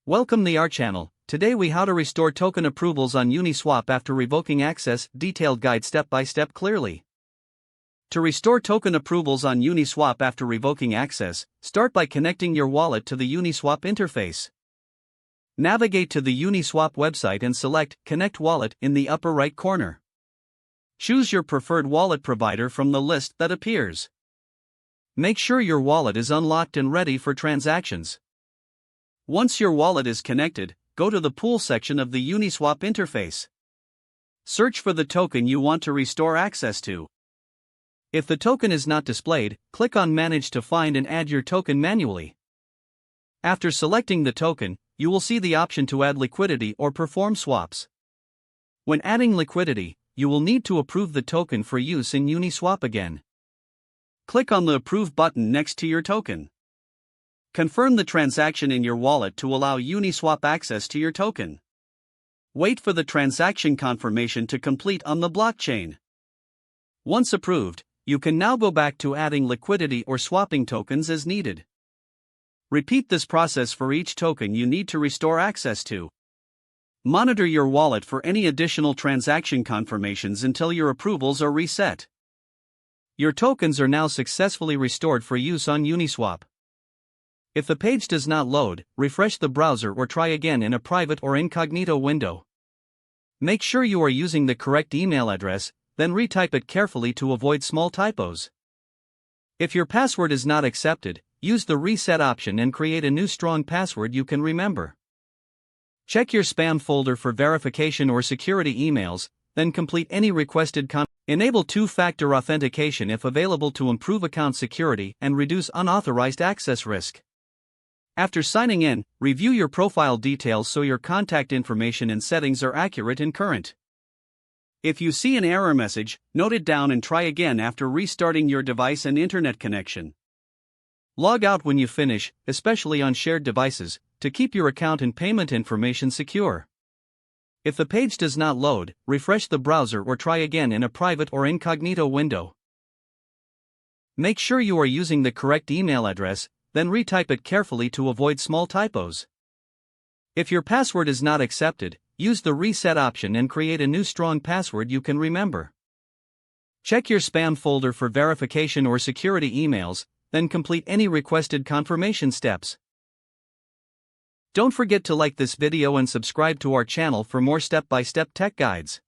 Welcome to our channel. Today we how to restore token approvals on Uniswap after revoking access, detailed guide step by step clearly. To restore token approvals on Uniswap after revoking access, start by connecting your wallet to the Uniswap interface. Navigate to the Uniswap website and select Connect Wallet in the upper right corner. Choose your preferred wallet provider from the list that appears. Make sure your wallet is unlocked and ready for transactions. Once your wallet is connected, go to the Pool section of the Uniswap interface. Search for the token you want to restore access to. If the token is not displayed, click on Manage to find and add your token manually. After selecting the token, you will see the option to add liquidity or perform swaps. When adding liquidity, you will need to approve the token for use in Uniswap again. Click on the Approve button next to your token. Confirm the transaction in your wallet to allow Uniswap access to your token. Wait for the transaction confirmation to complete on the blockchain. Once approved, you can now go back to adding liquidity or swapping tokens as needed. Repeat this process for each token you need to restore access to. Monitor your wallet for any additional transaction confirmations until your approvals are reset. Your tokens are now successfully restored for use on Uniswap. If the page does not load, refresh the browser or try again in a private or incognito window. Make sure you are using the correct email address, then retype it carefully to avoid small typos. If your password is not accepted, use the reset option and create a new strong password you can remember. Check your spam folder for verification or security emails, then complete any requested Enable two-factor authentication if available to improve account security and reduce unauthorized access risk. After signing in, review your profile details so your contact information and settings are accurate and current. If you see an error message, note it down and try again after restarting your device and internet connection. Log out when you finish, especially on shared devices, to keep your account and payment information secure. If the page does not load, refresh the browser or try again in a private or incognito window. Make sure you are using the correct email address, then retype it carefully to avoid small typos. If your password is not accepted, use the reset option and create a new strong password you can remember. Check your spam folder for verification or security emails, then complete any requested confirmation steps. Don't forget to like this video and subscribe to our channel for more step-by-step tech guides.